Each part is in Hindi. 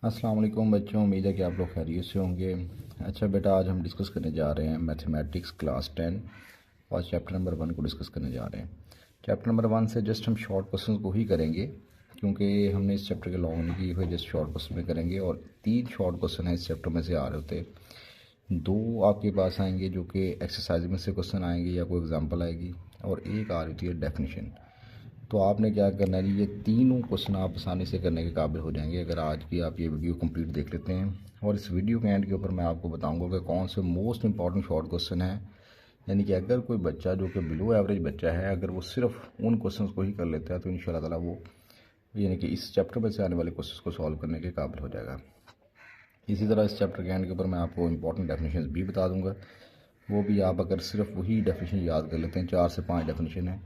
अस्सलाम वालेकुम बच्चों, उम्मीद है कि आप लोग खैरियत से होंगे। अच्छा बेटा, आज हम डिस्कस करने जा रहे हैं मैथमेटिक्स क्लास 10 और चैप्टर नंबर 1 को डिस्कस करने जा रहे हैं। चैप्टर नंबर 1 से जस्ट हम शॉर्ट क्वेश्चन को ही करेंगे क्योंकि हमने इस चैप्टर के लॉन्ग नहीं किए हुए, जस्ट शॉर्ट क्वेश्चन में करेंगे। और 3 शॉर्ट क्वेश्चन हैं इस चैप्टर में से आ रहे होते। 2 आपके पास आएंगे जो कि एक्सरसाइज में से क्वेश्चन आएंगे या कोई एग्जाम्पल आएगी, और एक आ रही होती है डेफिनेशन। तो आपने क्या करना है जी, ये तीनों क्वेश्चन आप आसानी से करने के काबिल हो जाएंगे अगर आज की आप ये वीडियो कंप्लीट देख लेते हैं। और इस वीडियो के एंड के ऊपर मैं आपको बताऊंगा कि कौन से मोस्ट इंपॉर्टेंट शॉर्ट क्वेश्चन है। यानी कि अगर कोई बच्चा जो कि बिलो एवरेज बच्चा है, अगर वो सिर्फ उन क्वेश्चन को ही कर लेता है तो इंशाल्लाह ताला वो यानी कि इस चैप्टर में से आने वाले क्वेश्चन को सॉल्व करने के काबिल हो जाएगा। इसी तरह इस चैप्टर के एंड के ऊपर मैं आपको इंपॉर्टेंट डेफिनेशन भी बता दूंगा। वो भी आप अगर सिर्फ वही डेफिनेशन याद कर लेते हैं, 4 से 5 डेफिनेशन है,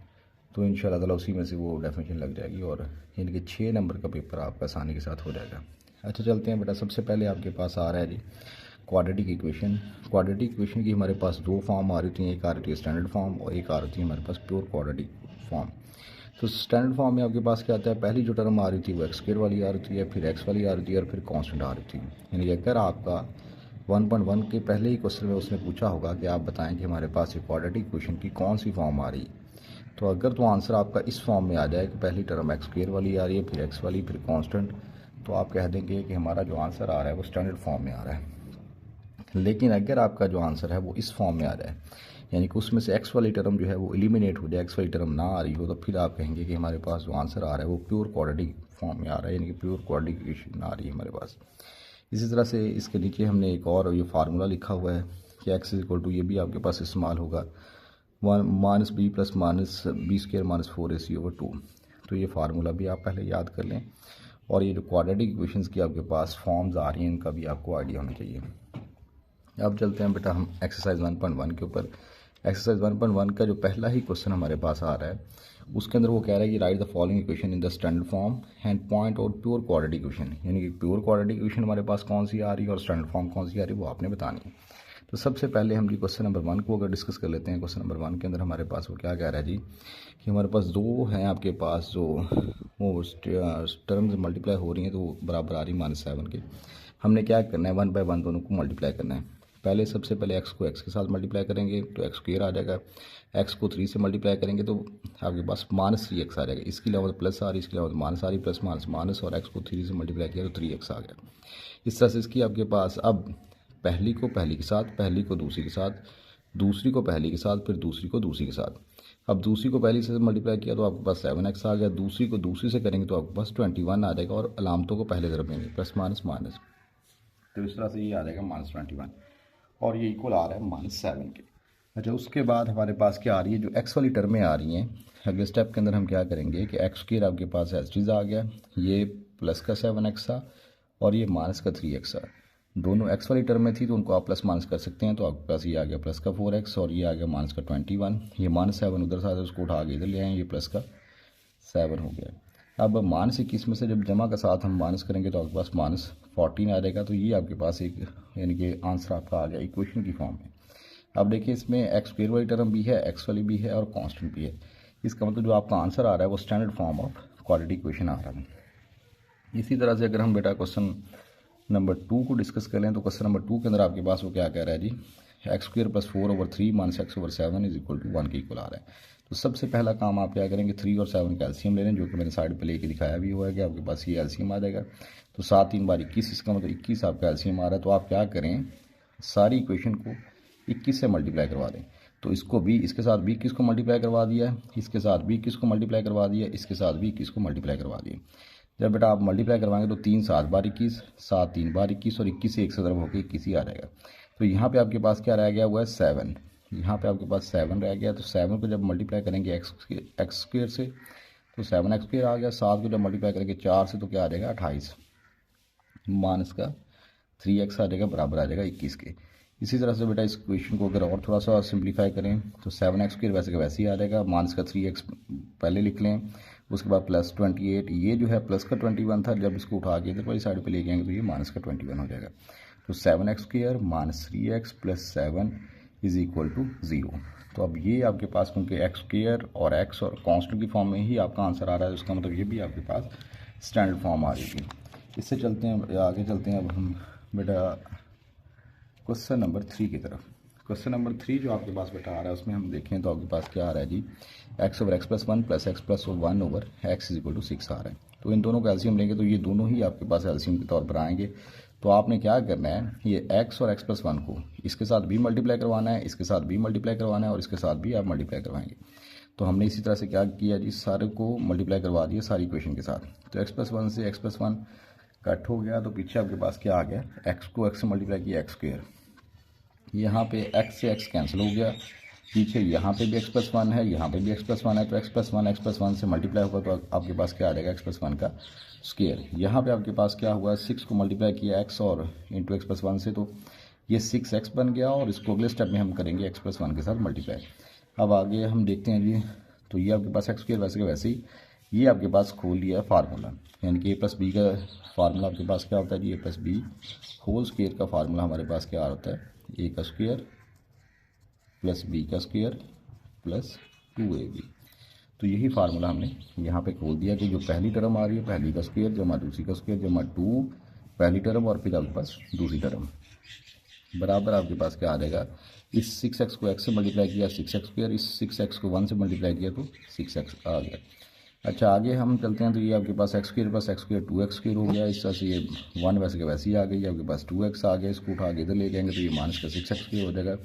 तो इंशाल्लाह ताला उसी में से वो डेफिनेशन लग जाएगी और यानी कि 6 नंबर का पेपर आपका आसानी के साथ हो जाएगा। अच्छा चलते हैं बेटा, सबसे पहले आपके पास आ रहा है जी क्वाड्रेटिक इक्वेशन। क्वाड्रेटिक इक्वेशन की हमारे पास 2 फॉर्म आ रही हैं, एक आ रही है स्टैंडर्ड फॉर्म और एक आ रही है हमारे पास प्योर क्वाड्रेटिक फॉर्म। तो स्टैंडर्ड फॉर्म में आपके पास क्या आता है, पहली जो टर्म आ रही थी वो एक्स स्क्वायर वाली आ रही है, फिर एक्स वाली आ रही है और फिर कांस्टेंट आ रही थी। यानी कि अगर आपका 1.1 के पहले ही क्वेश्चन में उसने पूछा होगा कि आप बताएं कि हमारे पास एक क्वाड्रेटिक इक्वेशन की कौन सी फॉर्म आ रही है, तो अगर तो आंसर आपका इस फॉर्म में आ जाए कि पहली टर्म एक्स स्क्वायर वाली आ रही है, फिर एक्स वाली, फिर कांस्टेंट, तो आप कह देंगे कि हमारा जो आंसर आ रहा है वो स्टैंडर्ड फॉर्म में आ रहा है। लेकिन अगर आपका जो आंसर है वो इस फॉर्म में आ जाए, यानी कि उसमें से एक्स वाली टर्म जो है वो एलिमिनेट हो जाए, एक्स वाली टर्म ना आ रही हो, तो फिर आप कहेंगे कि हमारे पास जो आंसर आ रहा है वो प्योर क्वाड्रेटिक फॉर्म में आ रहा है, यानी कि प्योर क्वाड्रेटिक इक्वेशन आ रही है हमारे पास। इसी तरह से इसके नीचे हमने एक और ये फार्मूला लिखा हुआ है कि एक्स इज इक्वल टू, ये भी आपके पास इस्तेमाल होगा, minus B plus minus B square minus 4ac/2। तो ये फार्मूला भी आप पहले याद कर लें, और ये जो क्वाड्रेटिक इक्वेशंस की आपके पास फॉर्म्स आ रही हैं इनका भी आपको आइडिया होना चाहिए। अब चलते हैं बेटा हम एक्सरसाइज 1.1 के ऊपर। एक्सरसाइज 1.1 का जो पहला ही क्वेश्चन हमारे पास आ रहा है उसके अंदर वो कह रहा है कि right the following equation in the standard form and point out pure quadratic equation. यानी कि प्योर क्वाड्रेटिक इक्वेशन हमारे पास कौन सी आ रही है और स्टैंडर्ड फॉर्म कौन सी आ रही है वो आपने बतानी है। तो सबसे पहले हम जी क्वेश्चन नंबर 1 को अगर डिस्कस कर लेते हैं। क्वेश्चन नंबर 1 के अंदर हमारे पास वो क्या कह रहा है जी कि हमारे पास 2 हैं आपके पास जो वो टर्म्स मल्टीप्लाई हो रही हैं, तो बराबर आ रही -7 के। हमने क्या करना है, 1 बाय 1 दोनों को मल्टीप्लाई करना है। पहले सबसे पहले एक्स को एक्स के साथ मल्टीप्लाई करेंगे तो एक्स स्क्वायर आ जाएगा। एक्स को 3 से मल्टीप्लाई करेंगे तो आपके पास -3x आ जाएगा। इसके अलावा प्लस आ रही, इसके अलावा माइनस आ रही, प्लस माइनस माइनस, और एक्स को 3 से मल्टीप्लाई किया तो 3x आ गया। इस तरह से इसकी आपके पास अब पहली को पहली के साथ, पहली को दूसरी के साथ, दूसरी को पहली के साथ, फिर दूसरी को दूसरी के साथ। अब दूसरी को पहली से मल्टीप्लाई किया तो आपके पास 7x आ गया। दूसरी को दूसरी से करेंगे तो आपके पास 21 आ जाएगा, और अलामतों को पहले तरफ लेंगे प्लस माइनस माइनस, तो इस तरह से ये आ जाएगा -21, और ये इक्वल आ रहा है -7 के। अच्छा, उसके बाद हमारे पास क्या आ रही है, जो एक्स वाली टर्में आ रही हैं, अगले स्टेप के अंदर हम क्या करेंगे कि एक्स स्क्वायर आपके पास एज इट इज आ गया, ये प्लस का 7x था और ये माइनस का 3x था। दोनों एक्स वाली टर्म में थी तो उनको आप प्लस माइनस कर सकते हैं, तो आपके पास ये आ गया प्लस का 4x और ये आ गया माइनस का 21। ये -7 उधर से उसको उठा के इधर ले आए, ये प्लस का 7 हो गया। अब -21 में से जब जमा का साथ हम माइनस करेंगे तो आपके पास -14 आ जाएगा। तो ये आपके पास एक यानी कि आंसर आपका आ गया इक्वेशन की फॉर्म में। अब देखिए इसमें एक्स स्क्वायर वाली टर्म भी है, एक्स वाली भी है और कांस्टेंट भी है। इसका मतलब जो आपका आंसर आ रहा है वो standard form of quadratic equation आ रहा है। इसी तरह से अगर हम बेटा क्वेश्चन नंबर 2 को डिस्कस कर लें तो क्वेश्चन नंबर 2 के अंदर आपके पास वो क्या कह रहा है जी, x square plus 4/3 minus x/7 is equal to 1 के इक्वल आ रहा है। तो सबसे पहला काम आप क्या करेंगे, 3 और 7 का एलसीएम ले लें, जो कि मैंने साइड पे लेके दिखाया भी हुआ है कि आपके पास ये एलसीएम आ जाएगा। तो 7 3 बार 21, इसका मतलब 21 आपका एलसीएम आ रहा है। तो आप क्या करें, सारी इक्वेशन को 21 से मल्टीप्लाई करवा दें। तो इसको भी, इसके साथ भी 21 को मल्टीप्लाई करवा दिया, इसके साथ भी 21 को मल्टीप्लाई करवा दिया, इसके साथ भी 21 को मल्टीप्लाई करवा दिया। जब बेटा आप मल्टीप्लाई करवाएंगे तो 3 7 बार 21, 7 3 बार 21, और 21 से 1 से ज़रब होकर 21 ही आ जाएगा। तो यहाँ पे आपके पास क्या रह गया हुआ है 7, यहाँ पे आपके पास 7 रह गया। तो 7 को जब मल्टीप्लाई करेंगे एक्स स्क्वायर से तो 7x स्क्वायर आ गया। 7 को जब मल्टीप्लाई करेंगे 4 से तो क्या आ जाएगा 28, माइनस का 3x आ जाएगा, बराबर आ जाएगा 21 के। इसी तरह से बेटा इस क्वेश्चन को अगर और थोड़ा सा सिंप्लीफाई करें तो 7x स्क्वायर वैसे का वैसे ही आ जाएगा, माइनस का 3x पहले लिख लें, उसके बाद प्लस 28, ये जो है प्लस का 21 था, जब इसको उठा के इधर वाली साइड पे ले जाएंगे तो ये माइनस का 21 हो जाएगा। तो 7x square minus 3x plus 7 is equal to 0। तो अब ये आपके पास क्योंकि एक्स स्क्वायर और कांस्टेंट की फॉर्म में ही आपका आंसर आ रहा है, उसका मतलब ये भी आपके पास स्टैंडर्ड फॉर्म आ रही थी। इससे चलते हैं आगे चलते हैं अब हम बेटा क्वेश्चन नंबर 3 की तरफ। क्वेश्चन नंबर 3 जो आपके पास बेटा आ रहा है उसमें हम देखें तो आपके पास क्या आ रहा है जी, x over x plus one plus x plus one over x is equal to 6 आ रहा है। तो इन दोनों का एलसीएम लेंगे तो ये दोनों ही आपके पास एलसीएम के तौर पर आएंगे। तो आपने क्या करना है, ये एक्स और एक्स प्लस वन को इसके साथ भी मल्टीप्लाई करवाना है, इसके साथ भी मल्टीप्लाई करवाना है और इसके साथ भी आप मल्टीप्लाई करवाएंगे। तो हमने इसी तरह से क्या किया जी, सारे को मल्टीप्लाई करवा दिया सारी इक्वेशन के साथ। तो एक्स प्लस वन से एक्स प्लस वन कट हो गया, तो पीछे आपके पास क्या आ गया, एक्स को एक्स से मल्टीप्लाई किया एक्स स्क्वेयर, यहाँ पे एक्स से एक्स कैंसिल हो गया, पीछे यहाँ पे भी एक्स प्लस वन है, यहाँ पे भी एक्स प्लस वन है, तो एक्स प्लस वन से मल्टीप्लाई होगा तो आपके पास क्या आ जाएगा, एक्स प्लस वन का स्क्वेयर। यहाँ पे आपके पास क्या हुआ, 6 को मल्टीप्लाई किया एक्स और इंटू एक्स प्लस वन से, तो ये 6x बन गया और इसको अगले स्टेप में हम करेंगे एक्स प्लस वन के साथ मल्टीप्लाई। अब आगे हम देखते हैं जी, तो ये आपके पास एक्स स्क्वेयर वैसे के वैसे ही ये आपके पास खोल लिया है फार्मूला, यानी कि ए प्लस बी का फार्मूला आपके पास क्या होता है जी, ए प्लस बी होल स्क्वेयर का फार्मूला हमारे पास क्या होता है, ए का स्क्वेयर प्लस बी का स्क्वेयर प्लस 2ab। तो यही फार्मूला हमने यहाँ पे खोल दिया कि जो पहली टर्म आ रही है पहली का स्क्वेयर जमा दूसरी का स्क्वेयर जमा 2 पहली टर्म और फिर आपके पास दूसरी टर्म बराबर आपके पास क्या आ जाएगा, इस 6x को x से मल्टीप्लाई किया 6x स्क्वेयर, इस 6x को 1 से मल्टीप्लाई किया तो 6x आ गया। अच्छा आगे हम चलते हैं, तो ये आपके पास x square plus x square 2x square हो गया, इस तरह से ये 1 वैसे के वैसे ही आ गई, आपके पास 2x आ गया, इसको उठा के इधर ले जाएंगे तो ये माइनस का 6x स्क्वेयर हो जाएगा,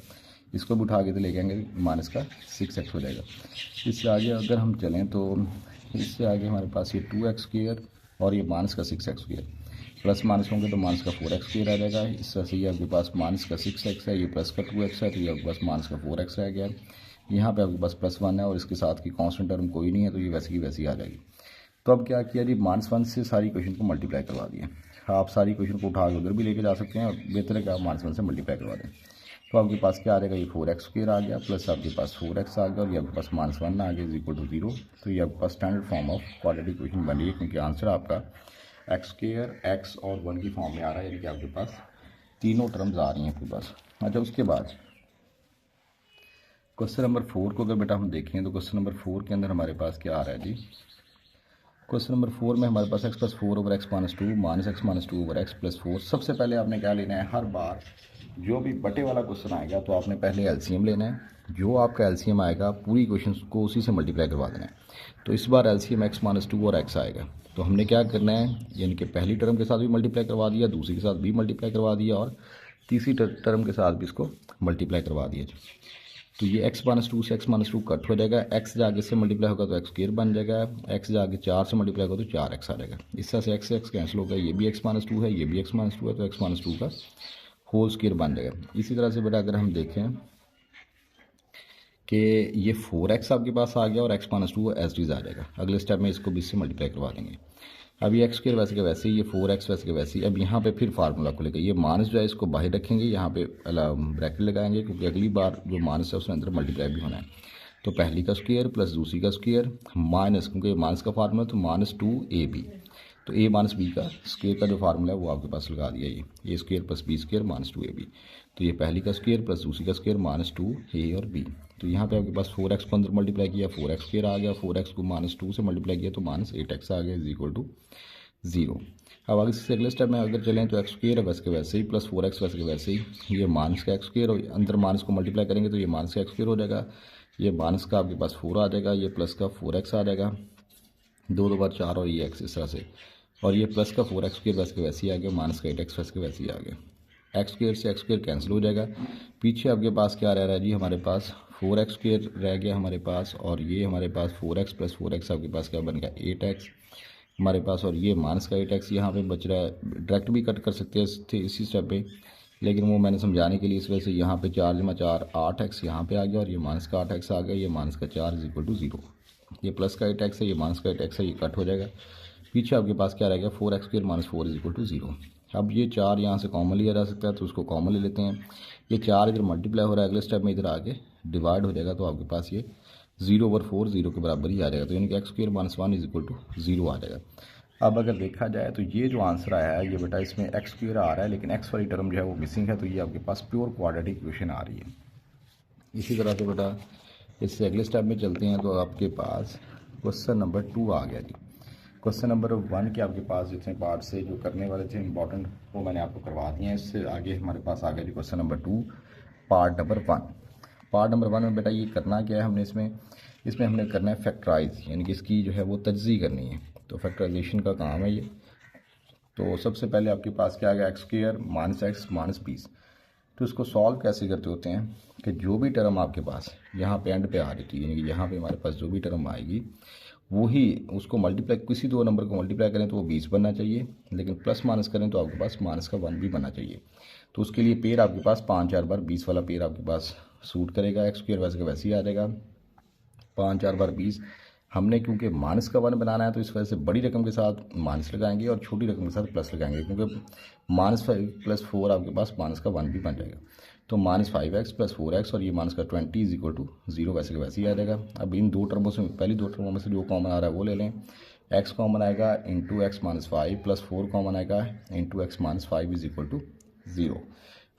इसको भी उठा के इधर ले जाएंगे माइनस का 6x हो जाएगा। इससे आगे अगर हम चलें तो इससे आगे हमारे पास ये 2x स्क्वेयर और ये माइनस का 6x स्क्वेयर प्लस माइनस होंगे तो माइनस का 4x स्क्वेयर आ जाएगा। इस तरह से ये आपके पास माइनस का 6x है, ये प्लस का 2x है, तो ये आपके पास माइनस का 4x रह गया। यहाँ पे आपके पास प्लस 1 है और इसके साथ की कांस्टेंट टर्म कोई नहीं है, तो ये वैसे की वैसी आ जाएगी। तो अब क्या किया जी, -1 से सारी इक्वेशन को मल्टीप्लाई करवा दिए। आप सारी इक्वेशन को उठा के उधर भी लेके जा सकते हैं और बेहतर है कि आप -1 से मल्टीप्लाई करवा दें। तो आपके पास क्या आ जाएगा, ये 4x स्क्वेयर आ गया प्लस आपके पास 4x आ गया और ये आपके पास -1 आ गया इज इक्वल टू 0। तो ये आपके पास standard form of quadratic equation बन रही है, क्योंकि आंसर आपका एक्स स्क्वेयर एक्स और 1 की फॉर्म में आ रहा है, यानी कि आपके पास तीनों टर्म्स आ रही हैं आपके पास। अच्छा उसके बाद क्वेश्चन नंबर 4 को अगर बेटा हम देखें तो क्वेश्चन नंबर 4 के अंदर हमारे पास क्या आ रहा है जी, क्वेश्चन नंबर 4 में हमारे पास x plus 4 over x minus 2 minus x minus 2 over x plus 4। सबसे पहले आपने क्या लेना है, हर बार जो भी बटे वाला क्वेश्चन आएगा तो आपने पहले एलसीएम लेना है, जो आपका एलसीएम आएगा पूरी क्वेश्चन को उसी से मल्टीप्लाई करवा देना है। तो इस बार एलसीएम एक्स माइनस 2 और एक्स आएगा, तो हमने क्या करना है, यानी कि पहली टर्म के साथ भी मल्टीप्लाई करवा दिया, दूसरी के साथ भी मल्टीप्लाई करवा दिया और तीसरी टर्म के साथ भी इसको मल्टीप्लाई करवा दिया। तो ये x माइनस 2 से x माइनस 2 कट हो जाएगा, x जाके से मल्टीप्लाई होगा तो एक्स स्क्वेयर बन जाएगा, x जाके 4 से मल्टीप्लाई होगा तो 4x आ जाएगा। इस तरह से x से x कैंसिल होगा, ये भी x माइनस 2 है, ये भी x माइनस 2 है, तो x माइनस 2 का होल स्क्वेयर बन जाएगा। इसी तरह से बेटा अगर हम देखें कि ये 4x आपके पास आ गया और x minus 2 as it is आ जाएगा, अगले स्टेप में इसको भी इससे मल्टीप्लाई करवा देंगे। अब ये एक्स स्क्वेयर वैसे के वैसे ही, ये 4x वैसे के वैसे ही। अब यहाँ पे फिर फार्मूला खुलेगा, ये माइनस जो है इसको बाहर रखेंगे, यहाँ पे ब्रैकेट लगाएंगे, क्योंकि अगली बार जो माइनस है उसके अंदर मल्टीप्लाई भी होना है। तो पहली का स्क्वेयर प्लस दूसरी का स्क्वेयर माइनस, क्योंकि माइनस का फार्मूला तो -2ab, तो a माइनस बी का स्क्वेयर का जो फार्मूला है वो आपके पास लगा दिया, ये square plus B square -2ab। तो ये पहली का स्क्वेयर प्लस दूसरी का स्क्वेयर -2a और b। तो यहाँ पे आपके पास 4x को अंदर मल्टीप्लाई किया, 4x स्क्वेयर आ गया, 4x को -2 से मल्टीप्लाई किया तो -8x आ गया इज इक्वल टू 0। अब आगे से अगले स्टेप में अगर चलें तो एक्स स्क्वेयर है वैसे के वैसे ही प्लस 4x वैसे के वैसे ही, ये माइनस का एक्स स्क्वेयर और अंदर माइनस को मल्टीप्लाई करेंगे तो ये माइनस का एक्स स्क्वेयर हो जाएगा, ये माइनस का आपके पास 4 आ जाएगा, ये प्लस का 4x आ जाएगा, 2 2 बार 4 और ये x इस तरह से, और ये प्लस का 4x स्क्वेयर वैसे के वैसे ही आ गया, माइनस का 8x वैसे के वैसे ही आ गया। एक्स स्क्वेयर से एक्स स्क्वेयर कैंसिल हो जाएगा, पीछे आपके पास क्या रह रहा है जी, हमारे पास 4x स्क्वेयर रह गया हमारे पास, और ये हमारे पास 4x प्लस 4x आपके पास क्या बन गया 8x हमारे पास, और ये माइनस का 8x यहाँ पे बच रहा है। डायरेक्ट भी कट कर सकते हैं इसी स्टेप पे, लेकिन वो मैंने समझाने के लिए इस वजह से यहाँ पे 4 जमा 4 8x यहाँ पे आ गया, और ये माइनस का 8x आ गया, ये माइनस का 4 इज इक्वल टू 0। ये प्लस का 8x है, ये माइनस का 8x है, ये कट हो जाएगा। पीछे आपके पास क्या रहेगा 4x square minus 4 is equal to 0। अब ये 4 यहाँ से कॉमन लिया जा सकता है, तो उसको कॉमन ले लेते हैं। ये 4 इधर मल्टीप्लाई हो रहा है, अगले स्टेप में इधर आके डिवाइड हो जाएगा, तो आपके पास ये 0/4 0 के बराबर ही आ जाएगा, तो यानी कि x square minus 1 is equal to 0 आ जाएगा। अब अगर देखा जाए तो ये जो आंसर आया है ये बेटा इसमें एक्स स्क्वेयर आ रहा है, लेकिन एक्स वाली टर्म जो है वो मिसिंग है, तो ये आपके पास प्योर क्वाड्रेटिक इक्वेशन आ रही है। इसी तरह से बेटा इससे अगले स्टेप में चलते हैं, तो आपके पास क्वेश्चन नंबर 2 आ गया जी। क्वेश्चन नंबर 1 के आपके पास जितने पार्ट से जो करने वाले थे इंपॉर्टेंट वो मैंने आपको करवा दिए हैं। इससे आगे हमारे पास आ गया जी question number 2 part number 1। Part number 1 में बेटा ये करना क्या है, हमने इसमें हमने करना है फैक्टराइज, यानी कि इसकी जो है वो तज्ज़ी करनी है। तो फैक्टराइजेशन का काम है ये। तो सबसे पहले आपके पास क्या आ गया, x square minus x minus बीस। तो इसको सॉल्व कैसे करते होते हैं कि जो भी टर्म आपके पास यहाँ पे एंड पे आ रही थी, यानी कि यहाँ पे हमारे पास जो भी टर्म आएगी वही उसको मल्टीप्लाई, किसी दो नंबर को मल्टीप्लाई करें तो वो 20 बनना चाहिए, लेकिन प्लस माइनस करें तो आपके पास माइनस का 1 भी बनना चाहिए। तो उसके लिए पेयर आपके पास 5 4 बार 20 वाला पेयर आपके पास सूट करेगा। एक्स स्क्वायर वैसे का वैसे ही आ जाएगा 5 4 बार 20। हमने क्योंकि माइनस का 1 बनाना है तो इस वजह से बड़ी रकम के साथ माइनस लगाएंगे और छोटी रकम के साथ प्लस लगाएंगे, क्योंकि -5 + 4 आपके पास माइनस का 1 भी बन जाएगा। तो -5x + 4x और ये माइनस का 20 = 0 वैसे का वैसे ही आ जाएगा। अब इन दो टर्मों से, पहली दो टर्मों में से जो कॉमन आ रहा है वो ले लें। x कॉमन आएगा इंटू x - 5 + 4 कॉमन आएगा इंटू x - 5 = 0।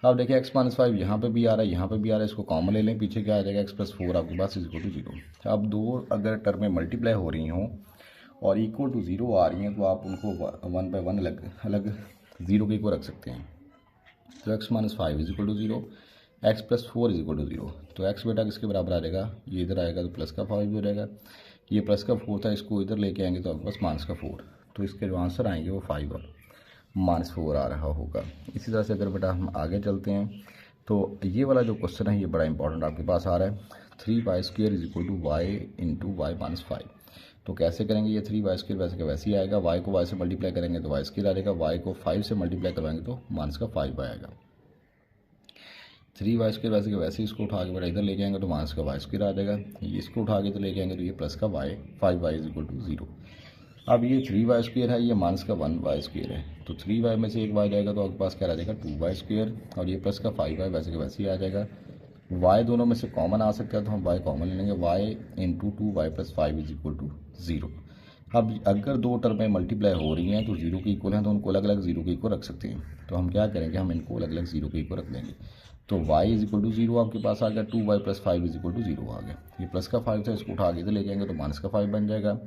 अब देखिए x - 5 यहाँ पे भी आ रहा है, यहाँ पे भी आ रहा है, इसको कॉमन ले लें, पीछे क्या आ जाएगा x + 4 आपके पास = 0। अब दो अगर टर्में मल्टीप्लाई हो रही हों और = 0 आ रही हैं तो आप उनको 1 बाय 1 अलग अलग 0 के को रख सकते हैं। तो x - 5 = 0, x + 4 = 0। तो x बेटा किसके बराबर आ जाएगा, ये इधर आएगा तो प्लस का 5 हो जाएगा, ये प्लस का 4 था, इसको इधर लेके आएंगे तो आपके पास माइनस का 4। तो इसके जो आंसर आएंगे वो 5 और -4 आ रहा होगा। इसी तरह से अगर बेटा हम आगे चलते हैं तो ये वाला जो क्वेश्चन है ये बड़ा इंपॉर्टेंट आपके पास आ रहा है। 3y² = y × y - 5। तो कैसे करेंगे, ये 3y² वैसे का वैसे ही आएगा, y को y से मल्टीप्लाई करेंगे तो y² आ जाएगा, y को 5 से मल्टीप्लाई करवाएंगे तो माइनस का 5 आएगा। 3y² वैसे का वैसे ही इसको उठा के बेटा इधर लेके आएंगे तो माइनस का y² आ जाएगा, इसको उठा के तो लेके आएंगे तो ये प्लस का y, 5y = 0। अब ये 3y² है, ये माइनस का 1y² है, तो 3y में से एक y जाएगा तो आपके पास क्या आ जाएगा 2y² और ये प्लस का 5y वैसे का वैसे ही आ जाएगा। y दोनों में से कॉमन आ सकता है तो हम y कॉमन ले लेंगे, y × 2y + 5 = 0। अब अगर दो टर्में मल्टीप्लाई हो रही हैं तो 0 के इक्वल हैं तो उनको अलग अलग 0 के इक्वल रख सकते हैं। तो हम क्या करेंगे, हम इनको अलग अलग 0 के इक्वल रख देंगे। तो y = 0 आपके पास आ गया, 2y + 5 = 0 आ गया। ये प्लस का 5 था, इसको उठा के इधर लेके आएंगे तो माइनस का 5 बन जाएगा।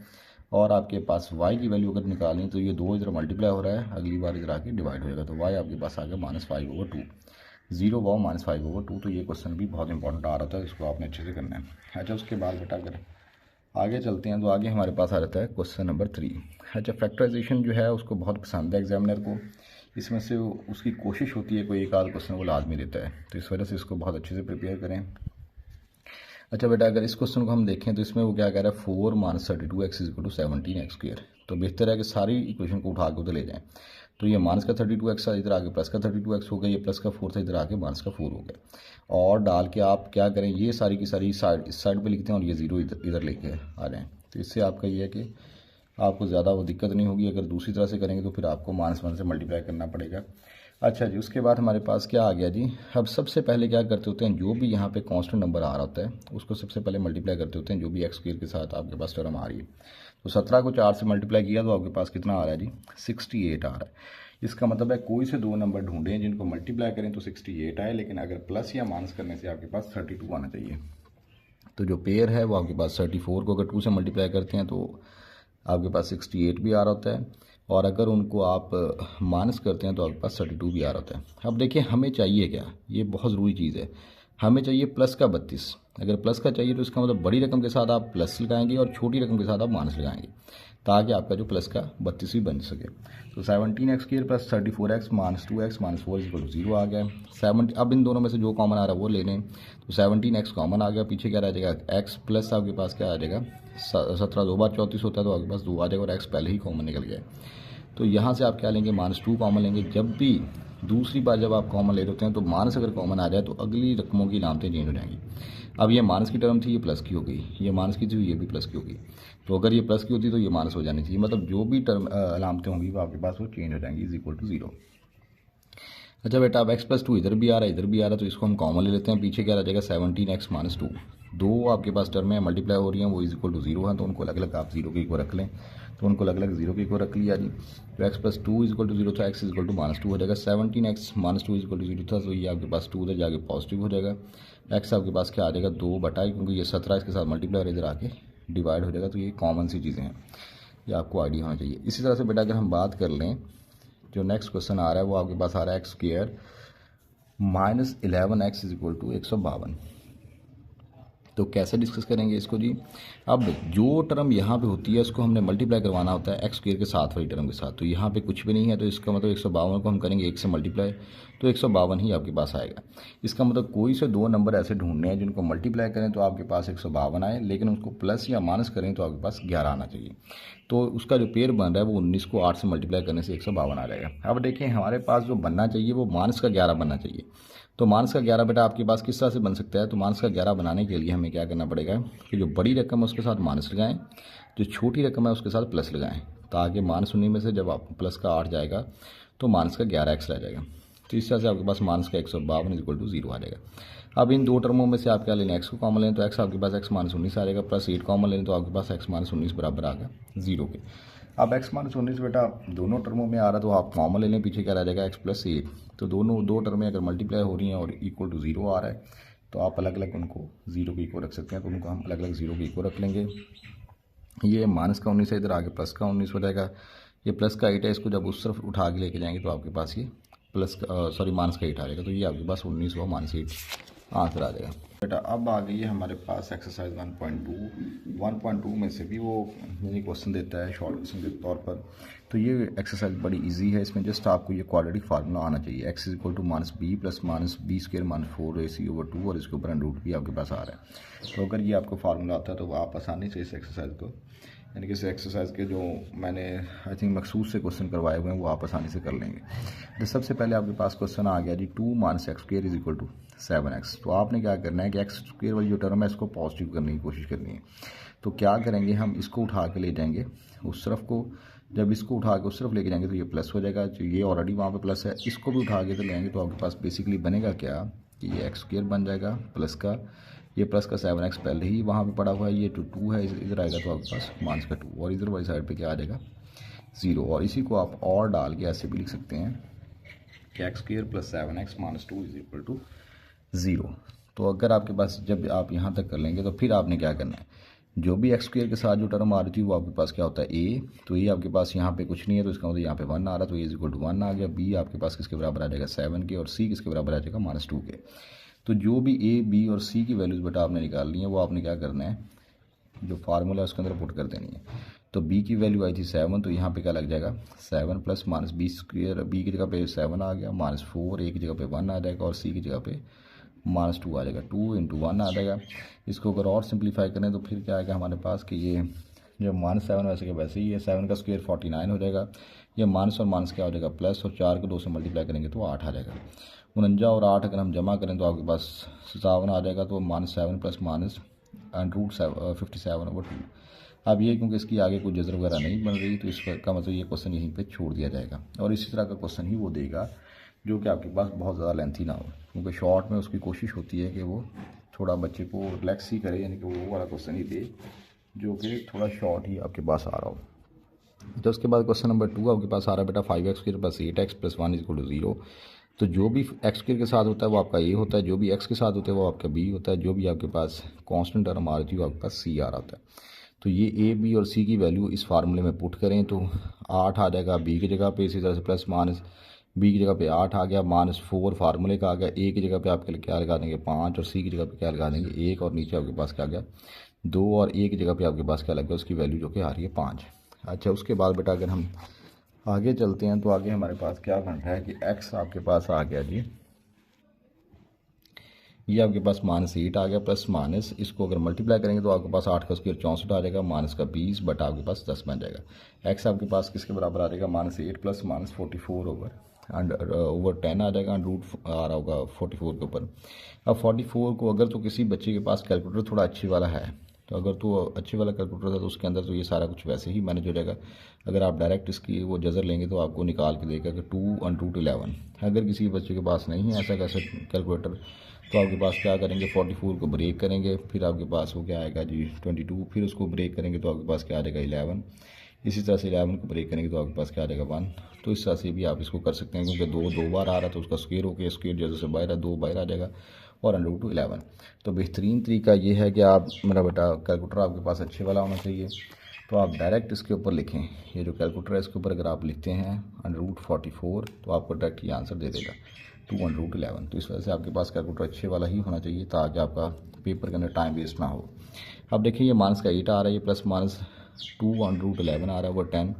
और आपके पास y की वैल्यू अगर निकालें तो ये 2 इधर मल्टीप्लाई हो रहा है, अगली बार इधर आके डिवाइड हो जाएगा। तो y आपके पास आ गया -5/2, 0 व -5/2। तो ये क्वेश्चन भी बहुत इंपॉर्टेंट आ रहा था, इसको आपने अच्छे से करना है। अच्छा, उसके बाद बेटा अगर आगे चलते हैं तो आगे हमारे पास आ जाता है क्वेश्चन नंबर 3। अच्छा, फैक्टराइजेशन जो है उसको बहुत पसंद है एग्जामिनर को, इसमें से उसकी कोशिश होती है कोई एक आध क्वेश्चन वो लाजमी देता है, तो इस वजह से इसको बहुत अच्छे से प्रिपेयर करें। अच्छा बेटा, अगर इस क्वेश्चन को हम देखें तो इसमें वो क्या कह रहा है, 4 - 32x = 17x²। तो बेहतर है कि सारी इक्वेशन को उठा के उधर ले जाएं। तो ये माइनस का 32x इधर आके प्लस का 32x हो गया, ये प्लस का 4 था इधर आके माइनस का 4 हो गया। और डाल के आप क्या करें, ये सारी की सारी साइड इस साइड पे लिखते हैं और ये 0 इधर लेके आ जाएँ। तो इससे आपका ये है कि आपको ज़्यादा वो दिक्कत नहीं होगी। अगर दूसरी तरह से करेंगे तो फिर आपको -1 से मल्टीप्लाई करना पड़ेगा। अच्छा जी, उसके बाद हमारे पास क्या आ गया जी, अब सबसे पहले क्या करते होते हैं, जो भी यहाँ पे कांस्टेंट नंबर आ रहा होता है उसको सबसे पहले मल्टीप्लाई करते होते हैं जो भी x² के साथ आपके पास टर्म आ रही है। तो 17 को 4 से मल्टीप्लाई किया तो आपके पास कितना आ रहा है जी, 68 आ रहा है। इसका मतलब है कोई से दो नंबर ढूंढें जिनको मल्टीप्लाई करें तो 68 आए, लेकिन अगर प्लस या माइनस करने से आपके पास 32 आना चाहिए। तो जो पेयर है वो आपके पास 34 को अगर 2 से मल्टीप्लाई करते हैं तो आपके पास 68 भी आ रहा होता है, और अगर उनको आप माइनस करते हैं तो आपके पास 32 भी आ रहा होता है। अब देखिए हमें चाहिए क्या, ये बहुत ज़रूरी चीज़ है, हमें चाहिए प्लस का 32। अगर प्लस का चाहिए तो इसका मतलब बड़ी रकम के साथ आप प्लस लगाएंगे और छोटी रकम के साथ आप माइनस लगाएंगे, ताकि आपका जो प्लस का 32 भी बन सके। तो 17x² + 34x - 2x - 4 = 0 आ गया। 7 अब इन दोनों में से जो कॉमन आ रहा है वो ले लें। तो 17x कॉमन आ गया, पीछे क्या रह जाएगा x प्लस आपके पास क्या आ जाएगा 17 2 बार 34 होता है तो आपके पास 2 आ जाएगा, और x पहले ही कॉमन निकल गया। तो यहाँ से आप क्या लेंगे, -2 कॉमन लेंगे। जब भी दूसरी बार जब आप कॉमन ले रहे होते हैं तो माइनस अगर कॉमन आ जाए तो अगली रकमों की अलामतें चेंज हो जाएंगी। अब ये माइनस की टर्म थी, ये प्लस की हो गई, ये माइनस की थी ये भी प्लस की होगी। तो अगर ये प्लस की होती तो ये माइनस हो जानी चाहिए, मतलब जो भी टर्म अलामतें होंगी वो आपके पास वो चेंज हो जाएंगी = 0। अच्छा बेटा, अब x + 2 इधर भी आ रहा है इधर भी आ रहा है, तो इसको हम कॉमन ले लेते हैं। पीछे क्या रह जाएगा 17x - 2, दो आपके पास टर्म में मल्टीप्लाई हो रही हैं वो = 0 है, तो उनको अलग अलग आप 0 के को रख लें। तो उनको अलग अलग 0 के को रख लिया जी। तो x + 2 = 0 था, x = -2 हो जाएगा। 17x - 2 = 0 था, तो ये आपके पास 2 उधर जाके पॉजिटिव हो जाएगा। x आपके पास क्या आ जाएगा 2/, क्योंकि ये 17 इसके साथ मल्टीप्लाई और इधर आके डिवाइड हो जाएगा। तो ये कॉमन सी चीज़ें हैं। ये आपको आइडिया होना चाहिए। इसी तरह से बेटा अगर हम बात कर लें, जो नेक्स्ट क्वेश्चन आ रहा है वो आपके पास आ रहा है x square minus 11x is equal to 152। तो कैसे डिस्कस करेंगे इसको जी। अब जो टर्म यहाँ पे होती है उसको हमने मल्टीप्लाई करवाना होता है एक्स स्क्वायर के साथ वाली टर्म के साथ। तो यहाँ पे कुछ भी नहीं है, तो इसका मतलब 152 को हम करेंगे 1 से मल्टीप्लाई, तो 152 ही आपके पास आएगा। इसका मतलब कोई से दो नंबर ऐसे ढूंढने हैं जिनको मल्टीप्लाई करें तो आपके पास 152 आए, लेकिन उसको प्लस या माइनस करें तो आपके पास 11 आना चाहिए। तो उसका जो पेयर बन रहा है वो 19 को 8 से मल्टीप्लाई करने से 152 आ जाएगा। अब देखिए हमारे पास जो बनना चाहिए वो माइनस का 11 बनना चाहिए। तो माइनस का 11 बेटा आपके पास किस तरह से बन सकता है, तो माइनस का 11 बनाने के लिए हमें क्या करना पड़ेगा कि जो बड़ी रकम है उसके साथ माइनस लगाएं, जो छोटी रकम है उसके साथ प्लस लगाएं, ताकि -19 में से जब आप प्लस का 8 जाएगा तो माइनस का 11x रह जाएगा। तो इस तरह से आपके पास माइनस का 152 इक्वल टू 0 आ जाएगा। अब इन दो टर्मों में से आप क्या लें, एक्स को कॉमन लें तो एक्स आपके पास x -19 आ जाएगा, प्लस 8 कॉमन लें तो आपके पास x -19 बराबर आ गया 0 के। अब x -19 बेटा दोनों टर्मों में आ रहा तो आप कॉमन ले लें, पीछे क्या रह जाएगा x + 8। तो दोनों दो टर्में अगर मल्टीप्लाई हो रही हैं और इक्वल टू 0 आ रहा है तो आप अलग अलग उनको 0 के इक्वल रख सकते हैं। तो उनको हम अलग अलग 0 के इक्वल रख लेंगे। ये माइनस का 19 है, इधर आगे प्लस का 19 हो जाएगा। ये प्लस का 8 है, इसको जब उस तरफ उठा के लेके जाएंगे तो आपके पास ये माइनस का 8 आ जाएगा। तो ये आपके पास 19 व -8 आंसर आ जाएगा। बेटा अब आ गई है हमारे पास एक्सरसाइज 1.2 में से भी वो मुझे क्वेश्चन देता है शॉर्ट क्वेश्चन के तौर पर। तो ये एक्सरसाइज बड़ी इजी है, इसमें जस्ट आपको ये क्वाड्रेटिक फार्मूला आना चाहिए। x is equal to -b plus -b² -4ac/2 और इसके ऊपर अंडर भी आपके पास आ रहा है। तो अगर ये आपको फार्मूला आता है तो आप आसानी से इस एक्सरसाइज को, यानी कि इस एक्सरसाइज के जो मैंने आई थिंक मखसूस से क्वेश्चन करवाए हुए हैं वो आप आसानी से कर लेंगे। तो सबसे पहले आपके पास क्वेश्चन आ गया जी 2 - x² is equal to 7x। तो आपने क्या करना है कि x² वाली जो टर्म है इसको पॉजिटिव करने की कोशिश करनी है। तो क्या करेंगे, हम इसको उठा के ले जाएंगे उस तरफ को, जब इसको उठा के उस तरफ लेके जाएंगे तो ये प्लस हो जाएगा। तो ये ऑलरेडी वहाँ पे प्लस है, इसको भी उठा के तो लेंगे तो आपके पास बेसिकली बनेगा क्या कि ये x² बन जाएगा प्लस का, ये प्लस का 7x पहले ही वहाँ पे पड़ा हुआ है, ये 2 है, इधर आएगा तो आपके पास माइनस का 2 और इधर वाली साइड पे क्या आ जाएगा 0। और इसी को आप और डाल के ऐसे भी लिख सकते हैं कि x² + 7x - 2 is equal to 0। तो अगर आपके पास जब आप यहाँ तक कर लेंगे तो फिर आपने क्या करना है, जो भी x² के साथ जो टर्म आ रही थी वो आपके पास क्या होता है a। तो ये आपके पास यहाँ पे कुछ नहीं है तो इसका मतलब यहाँ पे 1 आ रहा है, तो ये इज इक्वल टू 1 आ गया। b आपके पास किसके बराबर आ जाएगा 7 के, और c किसके बराबर आ जाएगा -2 के। तो जो भी a, b और c की वैल्यूज़ बेटा आपने निकालनी है वो आपने क्या करना है, जो फार्मूला है उसके अंदर पुट कर देनी है। तो b की वैल्यू आई थी 7, तो यहाँ पे क्या लग जाएगा 7 प्लस -b², b की जगह पे 7 आ गया, -4 a की जगह पे 1 आ जाएगा और c की जगह पे -2 आ जाएगा, 2 × 1 आ जाएगा। इसको अगर और सिंप्लीफाई करें तो फिर क्या आएगा हमारे पास कि ये जो -7 वैसे के वैसे ही है, 7 का स्क्वायर 49 हो जाएगा। ये माइनस और माइनस क्या हो जाएगा प्लस, और 4 को 2 से मल्टीप्लाई करेंगे तो 8 आ जाएगा। 49 और 8 अगर हम जमा करें तो आपके पास 57 आ जाएगा। तो -7 प्लस -√57/2। अब ये क्योंकि इसकी आगे कोई जज़र वगैरह नहीं बन रही तो इसका मतलब ये क्वेश्चन यहीं पे छोड़ दिया जाएगा, और इसी तरह का क्वेश्चन ही वो देगा जो कि आपके पास बहुत ज़्यादा लेंथी ना हो, क्योंकि शॉर्ट में उसकी कोशिश होती है कि वो थोड़ा बच्चे को रिलैक्स ही करे, यानी कि वो वाला क्वेश्चन ही दे जो कि थोड़ा शॉर्ट ही आपके पास आ रहा हो। तो उसके बाद क्वेश्चन नंबर 2 आपके पास आ रहा है बेटा 5x² + 8x + 1 इक्वल टू 0। तो जो भी x² के साथ होता है वो आपका a होता है, जो भी x के साथ होता है वो आपका b होता है, जो भी आपके पास कांस्टेंट टर्म आ रही थी वो आपके पास c आ रहा होता है। तो ये a, b और c की वैल्यू इस फार्मूले में पुट करें तो 8 आ जाएगा b की जगह पे, इसी तरह से प्लस माइनस b की जगह पे 8 आ गया, -4 फार्मूले का आ गया, a की जगह पे आपके लिए क्या लगा देंगे 5 और c की जगह पे क्या लगा देंगे 1, और नीचे आपके पास क्या आ गया 2, और a की जगह पे आपके पास क्या लग गया उसकी वैल्यू जो कि आ रही है 5। अच्छा, उसके बाद बेटा अगर हम आगे चलते हैं तो आगे हमारे पास क्या बन रहा है कि x आपके पास आ गया जी, ये आपके पास -8 आ गया, प्लस माइनस इसको अगर मल्टीप्लाई करेंगे तो आपके पास 8 का स्क्वायर 64 आ जाएगा, माइनस का 20 बट आपके पास 10 बन जाएगा। x आपके पास किसके बराबर आ जाएगा -8 प्लस -44/10 आ जाएगा, रूट आ रहा होगा 44 के ऊपर। अब 44 को अगर तो किसी बच्चे के पास कैलकुलेटर थोड़ा अच्छी वाला है, तो अगर तो अच्छे वाला कैलकुलेटर था तो उसके अंदर तो ये सारा कुछ वैसे ही मैनेज हो जाएगा। अगर आप डायरेक्ट इसकी वो जजर लेंगे तो आपको निकाल के देगा कि 2 × 11। अगर किसी बच्चे के पास नहीं है ऐसा कैसे कैलकुलेटर तो आपके पास क्या करेंगे 44 को ब्रेक करेंगे, फिर आपके पास वो क्या आएगा जी 22, फिर उसको ब्रेक करेंगे तो आपके पास क्या आ जाएगा 11, इसी तरह से 11 को ब्रेक करेंगे तो आपके पास क्या आ जाएगा 1। तो इस तरह से भी आप इसको कर सकते हैं, क्योंकि 2 बार आ रहा तो उसका स्क्वायर होकर स्क्वायर जैसे से बाहर 2 बाहर आ जाएगा और √11। तो बेहतरीन तरीका ये है कि आप मेरा बेटा कैलकुलेटर आपके पास अच्छे वाला होना चाहिए। तो आप डायरेक्ट इसके ऊपर लिखें, ये जो कैलकुलेटर है इसके ऊपर अगर आप लिखते हैं √44 तो आपको डायरेक्ट ये आंसर दे देगा 2√11। तो इस वजह से आपके पास कैलकुलेटर अच्छे वाला ही होना चाहिए ताकि आपका पेपर के अंदर टाइम वेस्ट ना हो। अब देखिए ये माइनस का 8 आ रहा है, ये प्लस माइनस 2√11 आ रहा है ओवर 10,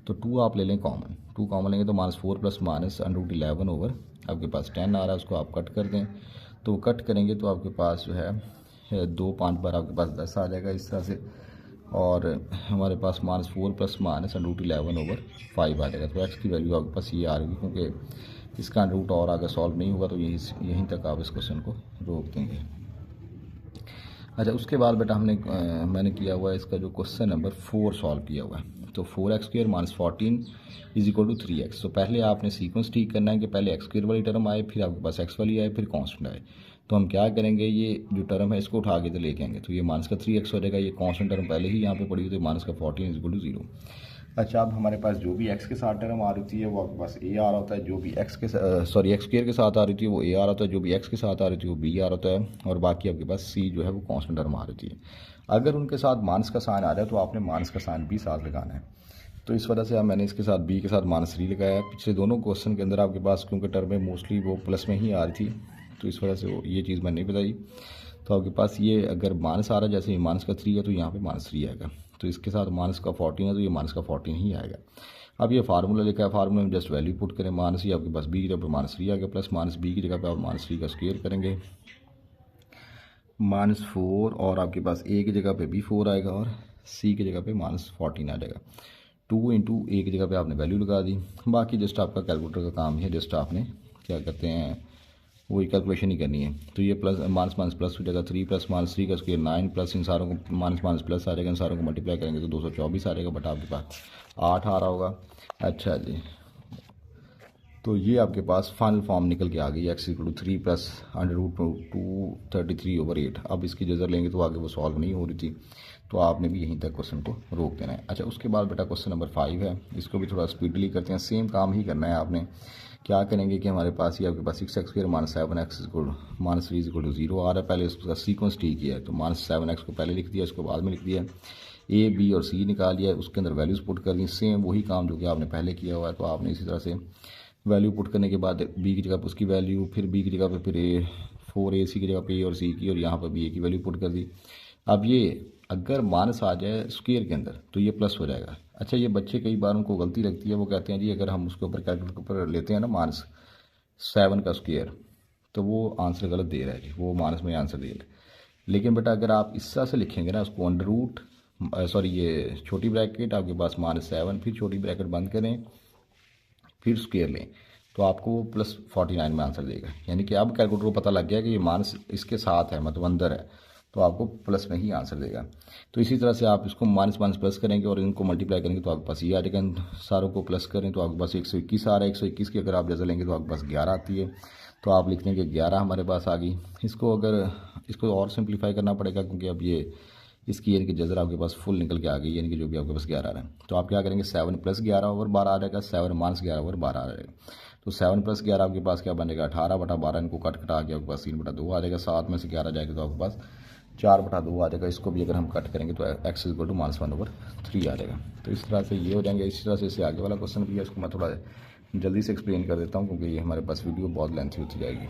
तो 2 आप ले लें कॉमन, 2 कॉमन लेंगे तो -4 प्लस माइनस √11 ओवर आपके पास 10 आ रहा है, उसको आप कट कर दें। तो कट करेंगे तो आपके पास जो है 2 5 बार आपके पास 10 आ जाएगा इस तरह से, और हमारे पास -4 प्लस माइनस √11 ओवर 5 आ जाएगा। तो एक्स की वैल्यू आपके पास ये आ रही है, क्योंकि इसका रूट और आगे सॉल्व नहीं होगा तो यहीं तक आप इस क्वेश्चन को रोक देंगे। अच्छा, उसके बाद बेटा मैंने किया हुआ है इसका जो क्वेश्चन नंबर 4 सॉल्व किया हुआ है। तो 4x² - 14 = 3x। तो पहले आपने सीक्वेंस ठीक करना है कि पहले x² वाली टर्म आए, फिर आपके पास x वाली आए, फिर कांस्टेंट आए। तो हम क्या करेंगे, ये जो टर्म है इसको उठा के तो लेके आएंगे, तो ये -3x हो जाएगा, ये कांस्टेंट टर्म पहले ही यहाँ पे पड़ी हुई, तो -14 = 0। अच्छा, अब हमारे पास जो भी x के साथ टर्म आ रही है वो आपके पास a आ रहा होता है, जो भी x² के साथ आ रही थी वो a आ रहा होता है, जो भी x के साथ आ रही थी वो b आ रहा होता है, और बाकी आपके पास c जो है वो कांस्टेंट टर्म आ रही थी। अगर उनके साथ माइनस का साइन आ रहा है तो आपने माइनस का साइन भी साथ लगाना है। तो इस वजह से अब मैंने इसके साथ b के साथ -3 लगाया है। पिछले दोनों क्वेश्चन के अंदर आपके पास क्योंकि टर्में मोस्टली वो प्लस में ही आ रही थी, तो इस वजह से ये चीज़ मैंने नहीं बताई। तो आपके पास ये अगर माइनस आ रहा है, जैसे -3 है तो यहाँ पे -3 आएगा, तो इसके साथ -14 है तो ये -14 ही आएगा। अब ये फार्मूला लिखा है, फार्मूले में जस्ट वैल्यू पुट करें, माइनस ही आपके पास b की जगह पे -3 आ गया, प्लस -b की जगह पे आप -3 का स्क्वायर करेंगे, -4, और आपके पास a की जगह पे भी 4 आएगा और c की जगह पे -14 आ जाएगा। 2 × a की जगह पे आपने वैल्यू लगा दी, बाकी जस्ट आपका कैलकुलेटर का काम है, जस्ट आपने क्या करते हैं वही कैलकुलेशन ही करनी है। तो ये प्लस माइनस प्लस हो जाएगा, 3 प्लस -3 का स्क्वायर 9, प्लस इन सारों को माइनस प्लस आ जाएगा, इन सारों को मल्टीप्लाई करेंगे तो 224 आ जाएगा, बट आपके पास 8 आ रहा होगा। अच्छा जी, तो ये आपके पास फाइनल फॉर्म निकल के आ गई, x = 3 प्लस √233/8। अब इसकी जजर लेंगे तो आगे वो सॉल्व नहीं हो रही थी, तो आपने भी यहीं तक क्वेश्चन को रोक देना है। अच्छा, उसके बाद बेटा क्वेश्चन नंबर 5 है, इसको भी थोड़ा स्पीडली करते हैं, सेम काम ही करना है आपने। क्या करेंगे कि हमारे पास ये आपके पास 6x² - 7x -3 = 0 आ रहा है, पहले उसका सीक्वेंस ठीक किया है, तो -7x को पहले लिख दिया, इसको बाद में लिख दिया, a b और c निकाल लिया, उसके अंदर वैल्यूज़ पुट कर दी, सेम वही काम जो कि आपने पहले किया हुआ है। तो आपने इसी तरह से वैल्यू पुट करने के बाद b की जगह पर उसकी वैल्यू, फिर b की जगह पे फिर a की जगह पे a और c की, और यहाँ पर भी a की वैल्यू पुट कर दी। अब ये अगर माइनस आ जाए स्क्वायर के अंदर तो ये प्लस हो जाएगा। अच्छा, ये बच्चे कई बार उनको गलती लगती है, वो कहते हैं जी अगर हम उसके ऊपर कैलकुलेटर के ऊपर लेते हैं ना -7 का स्क्वायर, तो वो आंसर गलत दे रहा है जी, वो माइनस में आंसर दे रहा है। लेकिन बेटा अगर आप इस तरह से लिखेंगे ना उसको ये छोटी ब्रैकेट आपके पास -7, फिर छोटी ब्रैकेट बंद करें, फिर स्क्वायर लें, तो आपको वो +49 में आंसर देगा। यानी कि अब कैलकुलेटर को पता लग गया कि ये माइनस इसके साथ है, मतलब अंदर है, तो आपको प्लस में ही आंसर देगा। तो इसी तरह से आप इसको माइनस प्लस करेंगे और इनको मल्टीप्लाई करेंगे तो आपके पास ये आ जाएगा, सारों को प्लस करें तो आपके पास 121 आ रहा है, 121 की अगर आप जैसा लेंगे तो आपके पास 11 आती है, तो आप लिख देंगे 11 हमारे पास आ गई। इसको और सिंप्लीफाई करना पड़ेगा, क्योंकि अब ये इसकी यानी कि जजर आपके पास फुल निकल के आ गई, यानी कि जो भी आपके पास 11 है, तो आप क्या करेंगे 7 + 11/12 आ जाएगा, 7 - 11/12 आ जाएगा। तो 7 + 11 आपके पास क्या बनेगा 18/12, इनको कटा के आपके पास 3/2 आ जाएगा, 7 में से 11 जाएगा तो आपके पास 4/2 आ जाएगा। इसको भी अगर हम कट करेंगे तो x = -1/3 आ जाएगा। तो इस तरह से ये हो जाएंगे। इसी तरह से इससे आगे वाला क्वेश्चन भी है, इसको मैं थोड़ा जल्दी से एक्सप्लेन कर देता हूँ, क्योंकि ये हमारे पास वीडियो बहुत लेंथी होती जाएगी।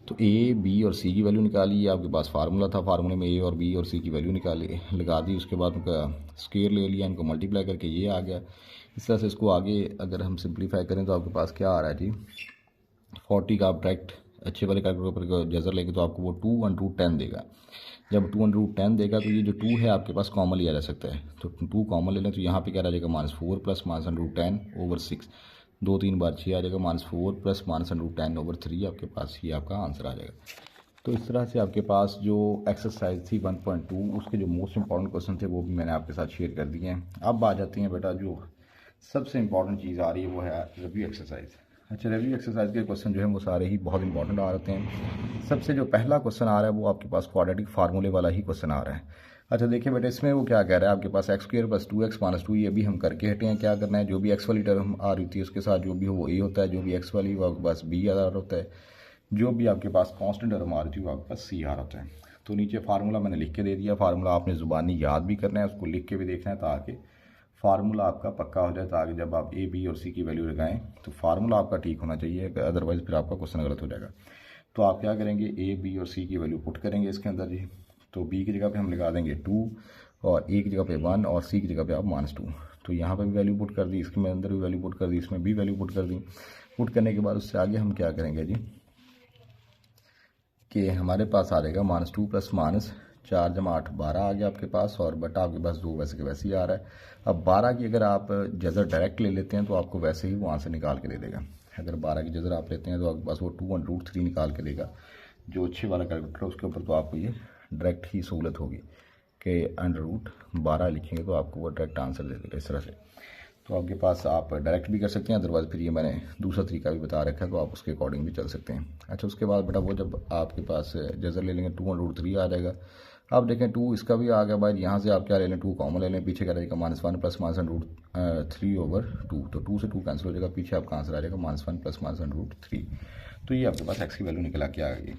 तो a, b और c की वैल्यू निकाली, ये आपके पास फार्मूला था, फार्मूले में a और b और c की वैल्यू निकाली लगा दी, उसके बाद उनका स्क्वायर ले लिया, इनको मल्टीप्लाई करके ये आ गया। इस तरह से इसको आगे अगर हम सिंप्लीफाई करें तो आपके पास क्या आ रहा है जी 40 का आप डायरेक्ट अच्छे वाले कैलकुलेटर पर जजर लेंगे तो आपको वो 2/10 देगा। जब 2/10 देगा तो ये जो 2 है आपके पास कॉमन लिया जा सकता है, तो 2 कॉमन ले लें तो यहाँ पे क्या आ जाएगा -4 प्लस -10/6, 2-3 बार 6 आ जाएगा, -4 प्लस -10/3 आपके पास ही आपका आंसर आ जाएगा। तो इस तरह से आपके पास जो एक्सरसाइज थी 1.2 उसके जो मोस्ट इंपॉर्टेंट क्वेश्चन थे वो भी मैंने आपके साथ शेयर कर दिए हैं। अब आ जाती हैं बेटा जो सबसे इंपॉर्टेंट चीज़ आ रही है वो है रिव्यू एक्सरसाइज। अच्छा, रिव्यू एक्सरसाइज के क्वेश्चन जो है वो सारे ही बहुत इंपॉर्टेंट आ रहे हैं। सबसे जो पहला क्वेश्चन आ रहा है वो आपके पास क्वाड्रेटिक फार्मूले वाला ही क्वेश्चन आ रहा है। अच्छा देखिए बेटा, इसमें वो क्या कह रहा है आपके पास x² + 2x - 2, ये भी हम करके हटे हैं। क्या करना है, जो भी x वाली टर्म आ रही थी उसके साथ जो भी हो वो a होता है, जो भी x वाली वो आपके पास b आ रहा होता है, जो भी आपके पास कांस्टेंट टर्म आ रही थी वो आपके पास c आ रहा होता है। तो नीचे फार्मूला मैंने लिख के दे दिया। फार्मूला आपने ज़ुबानी याद भी करना है, उसको लिख के भी देखना है ताकि फार्मूला आपका पक्का हो जाए, ताकि जब आप ए बी और सी की वैल्यू लगाएं तो फार्मूला आपका ठीक होना चाहिए, अदरवाइज़ फिर आपका क्वेश्चन गलत हो जाएगा। तो आप क्या करेंगे, ए बी और सी की वैल्यू पुट करेंगे इसके अंदर जी। तो बी की जगह पे हम लगा देंगे 2 और ए की जगह पे 1 और सी की जगह पे आप -2। तो यहाँ पे भी वैल्यू पुट कर दी, इसके अंदर भी वैल्यू पुट कर दी, इसमें भी वैल्यू पुट कर दी। पुट करने के बाद उससे आगे हम क्या करेंगे जी कि हमारे पास आ जाएगा -2 + -4 × 8 12 आ गया आपके पास, और बटा आपके पास 2 वैसे के वैसे ही आ रहा है। अब 12 की अगर आप जजर डायरेक्ट ले लेते हैं तो आपको वैसे ही वो आंसर निकाल के दे देगा। अगर 12 की जजर आप लेते हैं तो आपके पास वो 2√3 निकाल के देगा, जो अच्छे वाला कैलकुलेटर है उसके ऊपर। तो आपको ये डायरेक्ट ही सहूलत होगी कि √12 लिखेंगे तो आपको वो डायरेक्ट आंसर दे देगा इस तरह से। तो आपके पास आप डायरेक्ट भी कर सकते हैं, अदरवाइज फिर ये मैंने दूसरा तरीका भी बता रखा है तो आप उसके अकॉर्डिंग भी चल सकते हैं। अच्छा, उसके बाद बेटा वो जब आपके पास जजर ले लेंगे 2√3 आ जाएगा। अब देखें 2 इसका भी आ गया भाई, यहाँ से आप क्या ले लें 2 कॉमन ले लें, पीछे क्या रहेगा -1 + -√3/2। तो 2 से 2 कैंसिल हो जाएगा, पीछे आपका आंसर आ जाएगा -1 + -√3। तो ये आपके पास एक्स की वैल्यू निकला के आ गई।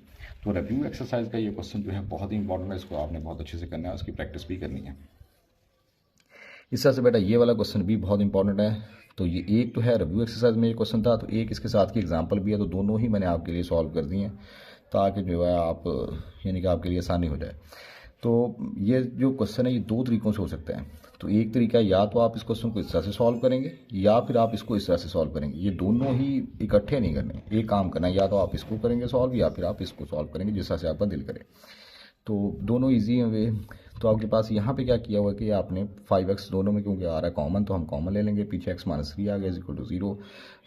तो रिव्यू एक्सरसाइज का ये क्वेश्चन जो है बहुत ही इंपॉर्टेंट है, इसको आपने बहुत अच्छे से करना है, उसकी प्रैक्टिस भी करनी है। इस तरह से बेटा ये वाला क्वेश्चन भी बहुत इंपॉर्टेंट है। तो ये एक तो है रिव्यू एक्सरसाइज में ये क्वेश्चन था, तो एक इसके साथ की एग्जांपल भी है, तो दोनों ही मैंने आपके लिए सॉल्व कर दी हैं ताकि जो है आप यानी कि आपके लिए आसानी हो जाए। तो ये जो क्वेश्चन है ये 2 तरीक़ों से हो सकता है। तो एक तरीका या तो आप इस क्वेश्चन को इस तरह से सॉल्व करेंगे या फिर आप इसको इस तरह से सॉल्व करेंगे। ये दोनों ही इकट्ठे नहीं करने, एक काम करना है, या तो आप इसको करेंगे सॉल्व या फिर आप इसको सॉल्व करेंगे, जिस तरह से आपका दिल करे। तो दोनों ईजी हैं वे। तो आपके पास यहाँ पे क्या किया हुआ है कि आपने 5x दोनों में क्योंकि आ रहा है कॉमन, तो हम कॉमन ले लेंगे, पीछे x - 3 आ गया = 0।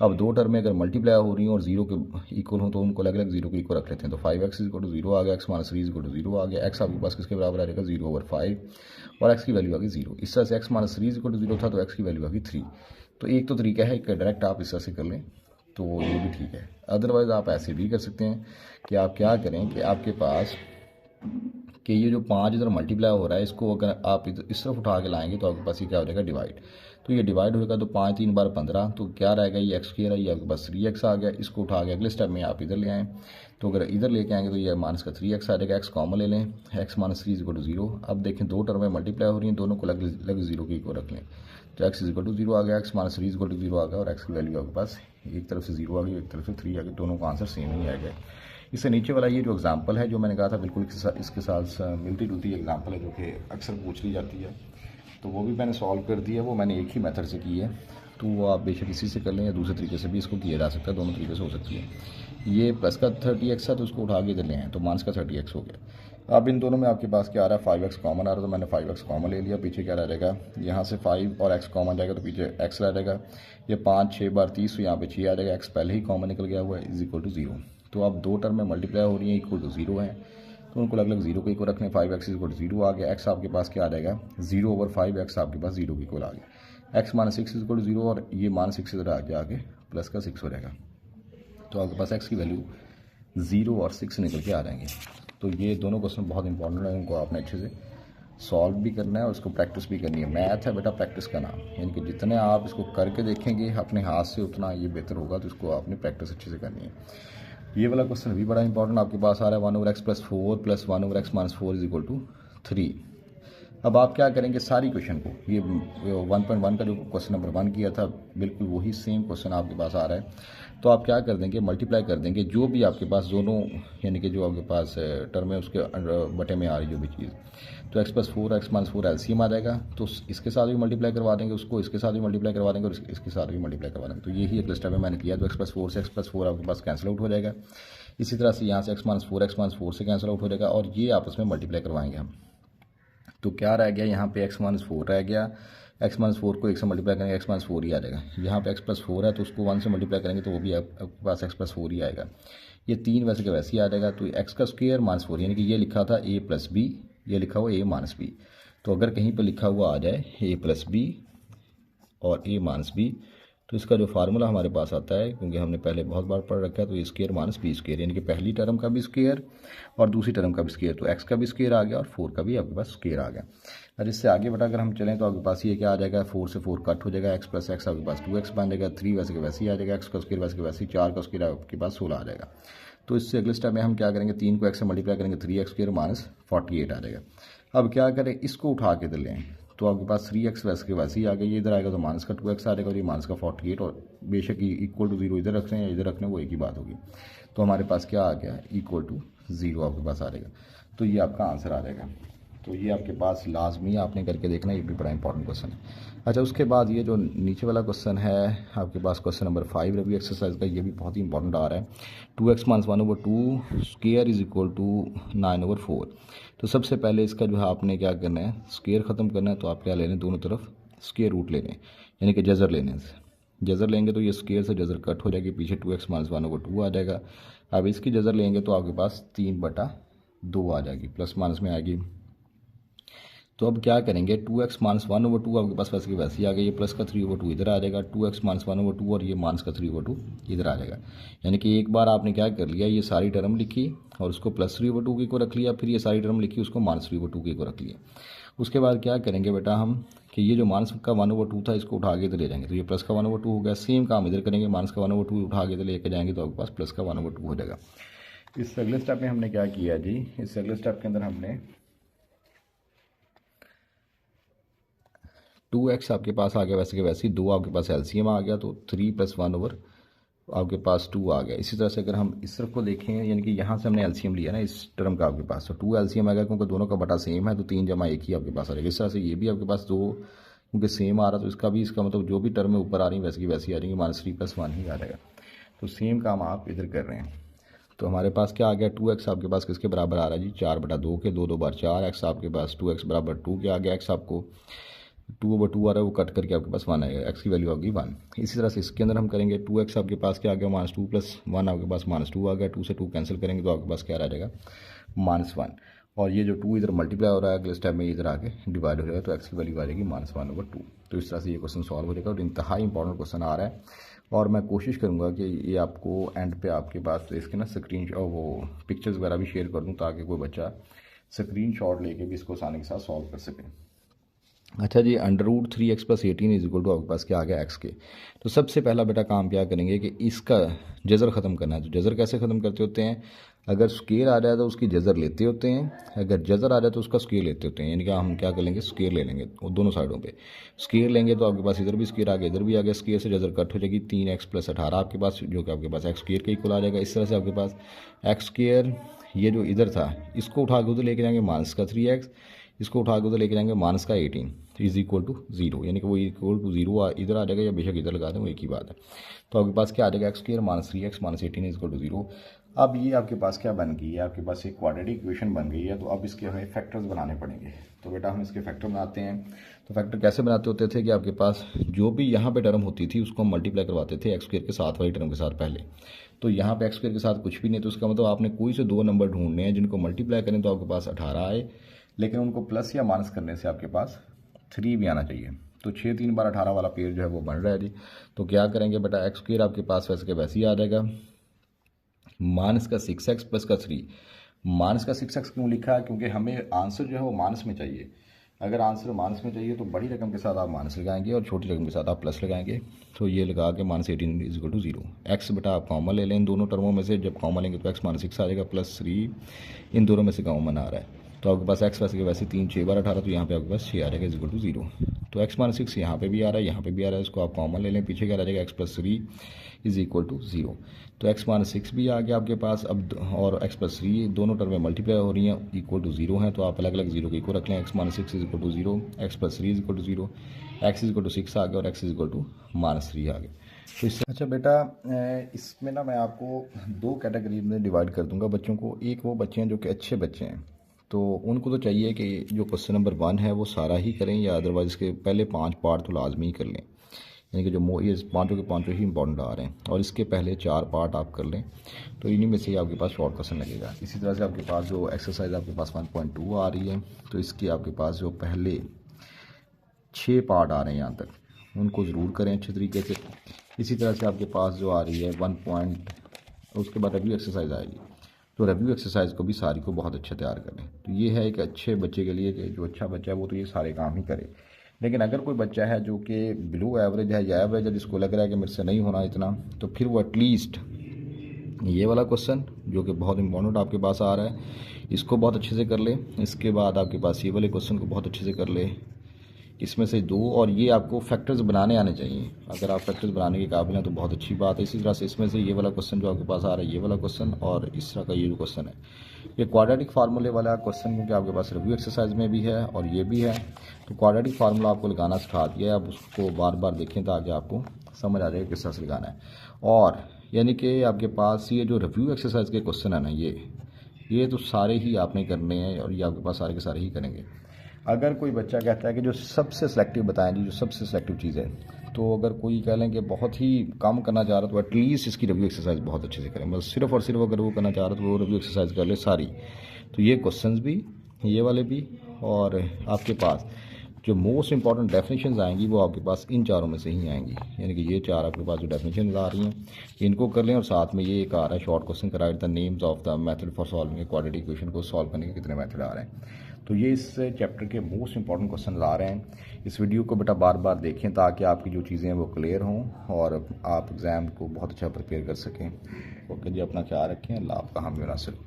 अब 2 टर्म में अगर मल्टीप्लाई हो रही हैं और 0 के इक्वल हो तो उनको अलग अलग 0 के इक्वल रख लेते हैं। तो 5x = 0 आ गया, x - 3 = 0 आ गया, x आपके पास किसके बराबर आ जाएगा 0/5 और x की वैल्यू आ गई 0। इस तरह से x - 3 = 0 था तो x की वैल्यू आ गई 3। तो एक तो तरीका है कि डायरेक्ट आप इस तरह से कर लें, तो ये भी ठीक है। अदरवाइज़ आप ऐसे भी कर सकते हैं कि आप क्या करें कि आपके पास कि ये जो 5 इधर मल्टीप्लाई हो रहा है, इसको अगर आप इस तरफ उठा के लाएंगे तो आपके पास ये क्या हो जाएगा डिवाइड। तो ये डिवाइड होगा तो 5 3 बार 15, तो क्या रहेगा ये x स्क्वायर है, ये आपके पास 3x आ गया। इसको उठा के अगले स्टेप में आप इधर ले आएँ, तो अगर इधर लेके आएंगे तो ये -3x आ जाएगा। x कॉमन ले लें, x - 3 = 0। अब देखें 2 टर्म में मल्टीप्लाई हो रही हैं, दोनों को अलग अलग 0 के इक्वल रख लें, तो x = 0 आ गया, x - 3 = 0 आ गया और x की वैल्यू आपके पास एक तरफ से 0 आ गई, एक तरफ से 3 आ गई, दोनों का आंसर सेम ही आ गया। इससे नीचे वाला ये जो एग्जांपल है जो मैंने कहा था बिल्कुल इसके साथ मिलती जुलती एग्जांपल है जो कि अक्सर पूछ ली जाती है, तो वो भी मैंने सॉल्व कर दिया। वो मैंने एक ही मेथड से की है, तो वो आप बेशक इसी से कर लें या दूसरे तरीके से भी इसको किया जा सकता है, दोनों तरीके से हो सकती है। ये प्लस का 30x है तो उसको उठा के इधर ले आए तो माइनस का 30x हो गया। अब इन दोनों में आपके पास क्या आ रहा है 5x कॉमन आ रहा है, तो मैंने 5x कॉमन ले लिया, पीछे क्या रह जाएगा, यहाँ से 5 और x कॉमन जाएगा तो पीछे x रह जाएगा। ये 5 6 बार 30 तो यहाँ पे 6 आ जाएगा, x पहले ही कॉमन निकल गया हुआ है = 0। तो अब 2 टर्म में मल्टीप्लाई हो रही है =0 है, तो उनको अलग अलग 0 के इक्वल रखने। 5x = 0 आ गया, x आपके पास क्या आ जाएगा 0/5, x आपके पास 0 के इक्वल आ गया। x - 6 = 0 और ये -6 इधर आ गया, आगे प्लस का 6 हो जाएगा, तो आपके पास x की वैल्यू 0 और 6 निकल के आ जाएंगे। तो ये दोनों क्वेश्चन बहुत इंपॉर्टेंट है, उनको आपने अच्छे से सॉल्व भी करना है और उसको प्रैक्टिस भी करनी है। मैथ है बेटा प्रैक्टिस का नाम, यानी कि जितने आप इसको करके देखेंगे अपने हाथ से उतना ये बेहतर होगा, तो इसको आपने प्रैक्टिस अच्छे से करनी है। ये वाला क्वेश्चन भी बड़ा इंपॉर्टेंट आपके पास आ रहा है 1/x + 4 + 1/x - 4 = 3। अब आप क्या करेंगे सारी क्वेश्चन को, ये 1.1 का जो क्वेश्चन नंबर 1 किया था बिल्कुल वही सेम क्वेश्चन आपके पास आ रहा है। तो आप क्या कर देंगे मल्टीप्लाई कर देंगे जो भी आपके पास दोनों यानी कि जो आपके पास टर्म है उसके बटे में आ रही जो भी चीज़, तो x + 4 x - 4 एलसीएम आ जाएगा, तो इसके साथ भी मल्टीप्लाई करवा देंगे, उसको इसके साथ भी मल्टीप्लाई करवा देंगे और इसके साथ भी मल्टीप्लाई करवा देंगे। तो यही अगले स्टेप में मैंने किया, तो x + 4 से x + 4 आपके पास कैंसिल आउट हो जाएगा। इसी तरह से यहाँ से x - 4 से कैंसिल आउट हो जाएगा और ये आपस में मल्टीप्लाई करवाएंगे हम। तो क्या रह गया यहाँ पे x - 4 रह गया, x - 4 को 1 से मल्टीप्लाई करेंगे x - 4 ही आ जाएगा। यहाँ पे x + 4 है तो उसको 1 से मल्टीप्लाई करेंगे तो वो भी आपके पास x + 4 ही आएगा। ये 3 वैसे के वैसे ही आ जाएगा, तो x का स्क्वायर -4 यानी कि ये लिखा था a + b, ये लिखा हुआ a - b। तो अगर कहीं पर लिखा हुआ आ जाए a + b और a - b, तो इसका जो फार्मूला हमारे पास आता है, क्योंकि हमने पहले बहुत बार पढ़ रखा है, तो ये स्क्वायर - b स्क्वायर यानी कि पहली टर्म का भी स्क्वायर और दूसरी टर्म का भी स्क्वायर, तो x का भी स्क्वायर आ गया और 4 का भी आपके पास स्क्वायर आ गया। और इससे आगे बढ़ा अगर हम चलें तो आपके पास ये क्या आ जाएगा 4 से 4 कट हो जाएगा, x + x आपके पास 2x बन जाएगा, 3 वैसे के वैसे ही आ जाएगा, x का स्क्वायर वैसे के वैसे ही 4 का स्क्वायर आपके पास 16 आ जाएगा। तो इससे अगले स्टेप में हम क्या करेंगे, 3 को x से मल्टीप्लाई करेंगे, 3x² माइनस 48 आ जाएगा। अब क्या करें, इसको उठा के इधर लें तो आपके पास 3x वैसे के वैसे ही आ गया, ये इधर आएगा तो माइनस का 2x आ जाएगा और ये माइनस का 48, और बेशक इक्वल टू 0 इधर रख रहे हैं या इधर रखने वो एक ही बात होगी। तो हमारे पास क्या आ गया, इक्वल टू 0 आपके पास आ जाएगा। तो ये आपका आंसर आ जाएगा। तो ये आपके पास लाजमी आपने करके देखना, ये भी बड़ा इंपॉर्टेंट क्वेश्चन है। अच्छा, उसके बाद ये जो नीचे वाला क्वेश्चन है आपके पास, क्वेश्चन नंबर 5 रिव्यू एक्सरसाइज का, ये भी बहुत ही इंपॉर्टेंट आ रहा है। 2x minus 1/2 square is equal to 9/4। तो सबसे पहले इसका जो है आपने क्या करना है, स्क्वायर ख़त्म करना है। तो आप क्या लेने, दोनों तरफ स्क्वायर रूट लेने, यानी कि जज़र लेने। जज़र लेंगे तो ये स्क्वायर से जज़र कट हो जाएगी, पीछे 2x माइनस 1/2 आ जाएगा। अब इसकी जज़र लेंगे तो आपके पास 3/2 आ जाएगी, प्लस माइनस में आएगी। तो अब क्या करेंगे, 2x माइनस 1/2 आपके पास वैसे की वैसे ही आ गई, ये प्लस का 3/2 इधर आ जाएगा, 2x माइनस 1/2 और ये माइनस का 3/2 इधर आ जाएगा। यानी कि एक बार आपने क्या कर लिया, ये सारी टर्म लिखी और उसको प्लस 3/2 की को रख लिया, फिर ये सारी टर्म लिखी उसको माइनस 3/2 की को रख लिया। उसके बाद क्या करेंगे बेटा हम, कि ये जो माइनस का 1/2 था इसको उठा के इधर ले जाएंगे, तो ये प्लस का 1/2 हो गया। सेम काम इधर करेंगे, माइनस का 1/2 उठा के इधर लेके जाएंगे तो आपके पास प्लस का 1/2 हो जाएगा। इस अगले स्टेप में हमने क्या किया जी, इस अगले स्टेप के अंदर हमने 2x आपके पास आ गया वैसे के वैसे ही, 2 आपके पास एलसीएम आ गया, तो 3 + 1 ओवर आपके पास 2 आ गया। इसी तरह से अगर हम इस तरफ को देखें, यानी कि यहाँ से हमने एलसीएम लिया ना इस टर्म का आपके पास, तो 2 एलसीएम आएगा क्योंकि दोनों का बटा सेम है, तो 3 जमा 1 ही आपके पास आ जाएगा। इस तरह से ये भी आपके पास 2 क्योंकि सेम आ रहा, तो इसका भी, इसका मतलब जो भी टर्म है ऊपर आ रही है वैसे की वैसी आ जाएंगी, -3 + 1 ही आ जाएगा। तो सेम काम आप इधर कर रहे हैं। तो हमारे पास क्या आ गया, 2x आपके पास किसके बराबर आ रहा है जी, 4/2 के, 2 2 बार 4, x आपके पास 2x बराबर 2 के आ गया, x आपको 2/2 आ रहा है, वो कट करके आपके पास 1 आएगा, x की वैल्यू आ गई 1। इसी तरह से इसके अंदर हम करेंगे, 2x आपके पास क्या आ गया, -2 + 1 आपके पास -2 आ गया, 2 से 2 कैंसिल करेंगे तो आपके पास क्या रह जाएगा, -1। और ये जो 2 इधर मल्टीप्लाई हो रहा है अगले स्टेप में इधर आके डिवाइड हो जाएगा, तो x की वैल्यू आ जाएगी -1/2। तो इस तरह से ये क्वेश्चन सॉल्व हो जाएगा और इंतहाई इंपॉर्टेंट क्वेश्चन आ रहा है। और मैं कोशिश करूंगा कि ये आपको एंड पे आपके पास इसके ना स्क्रीन और वो पिक्चर्स वगैरह भी शेयर कर दूं, ताकि कोई बच्चा स्क्रीन शॉट लेके भी इसको आसानी के साथ सॉल्व कर सके। अच्छा जी, √3x + 18 इज इक्वल टू आपके पास क्या आ गया, x के। तो सबसे पहला बेटा काम क्या करेंगे कि इसका जज़र ख़त्म करना है। तो जज़र कैसे ख़त्म करते होते हैं, अगर स्क्वायर आ जाए तो उसकी जज़र लेते होते हैं, अगर जज़र आ जाए तो उसका स्क्वायर लेते होते हैं। यानी कि हम क्या कर लेंगे, स्क्वायर ले लेंगे वो दोनों साइडों पे। स्क्वायर लेंगे तो आपके पास इधर भी स्क्वायर आ गया, इधर भी आ गया, स्क्वायर से जज़र कट हो जाएगी, 3x + 18 आपके पास, जो कि आपके पास x स्क्वायर के इक्वल आ जाएगा। इस तरह से आपके पास x स्क्वायर, ये जो इधर था इसको उठा के उधर लेके जाएंगे माइनस का 3x, इसको उठा के उधर लेके जाएंगे माइनस का 18 इज इक्वल टू 0, यानी कि वो इक्वल टू 0 इधर आ जाएगा, या बेशक इधर लगा दें वो एक ही बात है। तो आपके पास क्या आ जाएगा, x² - 3x - 18 is equal to 0। अब ये आपके पास क्या बन गई है, आपके पास एक क्वाड्रेटिक इक्वेशन बन गई है। तो अब इसके हमें फैक्टर्स बनाने पड़ेंगे। तो बेटा हम इसके फैक्टर बनाते हैं। तो फैक्टर कैसे बनाते होते थे कि आपके पास जो भी यहाँ पे टर्म होती थी उसको हम मल्टीप्लाई करवाते थे x² के साथ वाली टर्म के साथ पहले। तो यहाँ पे x² के साथ कुछ भी नहीं, तो उसका मतलब आपने कोई से 2 नंबर ढूंढने हैं जिनको मल्टीप्लाई करें तो आपके पास 18 आए, लेकिन उनको प्लस या माइनस करने से आपके पास 3 भी आना चाहिए। तो 6 3 बार 18 वाला पेड़ जो है वो बन रहा है जी। तो क्या करेंगे बेटा, x² आपके पास वैसे के वैसे ही आ जाएगा, माइनस का 6x प्लस का 3। माइनस का 6x क्यों लिखा है, क्योंकि हमें आंसर जो है वो माइनस में चाहिए। अगर आंसर माइनस में चाहिए तो बड़ी रकम के साथ आप माइनस लगाएंगे और छोटी रकम के साथ आप प्लस लगाएंगे। तो ये लगा के -18 इज इक्वल टू 0। एक्स बेटा आप कॉमन ले लें इन दोनों टर्मों में से, जब कॉमन लेंगे तो x -6 आ जाएगा, +3 इन दोनों में से कॉमन आ रहा है। तो आपके पास x वैसे के वैसे 3 6 बार 18, तो यहाँ पे आपके पास 6 आ जाएगा इज इक्वल टू 0। तो x -6 यहाँ पे भी आ रहा है, यहाँ पे भी आ रहा है, इसको आप कॉमन ले लें, पीछे क्या आ जाएगा, x +3 इज इक्वल टू 0। तो x -6 भी आ गया आपके पास अब, और x +3 दोनों टर्में मल्टीप्लाई हो रही हैं, इक्वल टू 0 हैं, तो आप अलग अलग 0 को इक्वल रख लें। x -6 is equal to 0, x +3 is equal to 0, x is equal to 6 आ गया और x इज इक्वल टू -3 आ गया। तो इससे अच्छा बेटा, इसमें ना मैं आपको 2 कैटेगरी में डिवाइड कर दूंगा बच्चों को। एक वो बच्चे हैं जो कि अच्छे बच्चे हैं, तो उनको तो चाहिए कि जो क्वेश्चन नंबर 1 है वो सारा ही करें, या अदरवाइज इसके पहले 5 पार्ट तो लाजमी ही कर लें, यानी कि जो ये 5 के 5 ही इंपॉर्टेंट आ रहे हैं, और इसके पहले 4 पार्ट आप कर लें, तो इन्हीं में से ही आपके पास शॉर्ट क्वेश्चन लगेगा। इसी तरह से आपके पास जो एक्सरसाइज आपके पास 1.2 आ रही है, तो इसके आपके पास जो पहले 6 पार्ट आ रहे हैं यहाँ तक, उनको ज़रूर करें अच्छे तरीके से। इसी तरह से आपके पास जो आ रही है 1 उसके बाद रिव्यू एक्सरसाइज आएगी, तो रिव्यू एक्सरसाइज को भी सारी को बहुत अच्छा तैयार करें। तो ये है एक अच्छे बच्चे के लिए कि जो अच्छा बच्चा है वो तो ये सारे काम ही करे। लेकिन अगर कोई बच्चा है जो कि बिलो एवरेज है या एवरेज है, जिसको लग रहा है कि मेरे से नहीं होना इतना, तो फिर वो एटलीस्ट ये वाला क्वेश्चन जो कि बहुत इंपॉर्टेंट आपके पास आ रहा है, इसको बहुत अच्छे से कर ले। इसके बाद आपके पास ये वाले क्वेश्चन को बहुत अच्छे से कर ले। इसमें से दो, और ये आपको फैक्टर्स बनाने आने चाहिए। अगर आप फैक्टर्स बनाने के काबिल हैं तो बहुत अच्छी बात है। इसी तरह से इसमें से ये वाला क्वेश्चन जो आपके पास आ रहा है, ये वाला क्वेश्चन, और इस तरह का ये जो क्वेश्चन है, ये क्वाड्रेटिक फार्मूले वाला क्वेश्चन, क्योंकि आपके पास रिव्यू एक्सरसाइज में भी है और ये भी है, तो क्वाड्रेटिक फार्मूला आपको लगाना सिखा दिया है। आप उसको बार बार देखें ताकि आपको समझ आ जाएगा किस तरह से लगाना है। और यानी कि आपके पास ये जो रिव्यू एक्सरसाइज के क्वेश्चन है ना, ये तो सारे ही आपने करने हैं, और ये आपके पास सारे के सारे ही करेंगे। अगर कोई बच्चा कहता है कि जो सबसे सिलेक्टिव बताएं जी, जो सबसे सिलेक्टिव चीज़ है, तो अगर कोई कह लें कि बहुत ही कम करना चाह रहा है तो एटलीस्ट इसकी रिव्यू एक्सरसाइज बहुत अच्छे से करें। मतलब सिर्फ और सिर्फ अगर वो करना चाह रहा है तो वो रिव्यू एक्सरसाइज कर ले सारी। तो ये क्वेश्चंस भी, ये वाले भी, और आपके पास जो मोस्ट इंपॉर्टेंट डेफिनेशंस आएंगी वो आपके पास इन चारों में से ही आएंगी। यानी कि ये चार आपके पास जो डेफिनेशंस आ रही हैं इनको कर लें, और साथ में ये एक आ रहा है short question, right the names of the method for solving a quadratic equation को सॉल्व करने के कितने मेथड आ रहे हैं। तो ये इस चैप्टर के मोस्ट इंपॉर्टेंट क्वेश्चन आ रहे हैं। इस वीडियो को बेटा बार बार देखें ताकि आपकी जो चीज़ें हैं वो क्लियर हों और आप एग्ज़ाम को बहुत अच्छा प्रिपेयर कर सकें। ओके जी, अपना ख्याल रखें। अल्लाह आपका हामी और नासिर।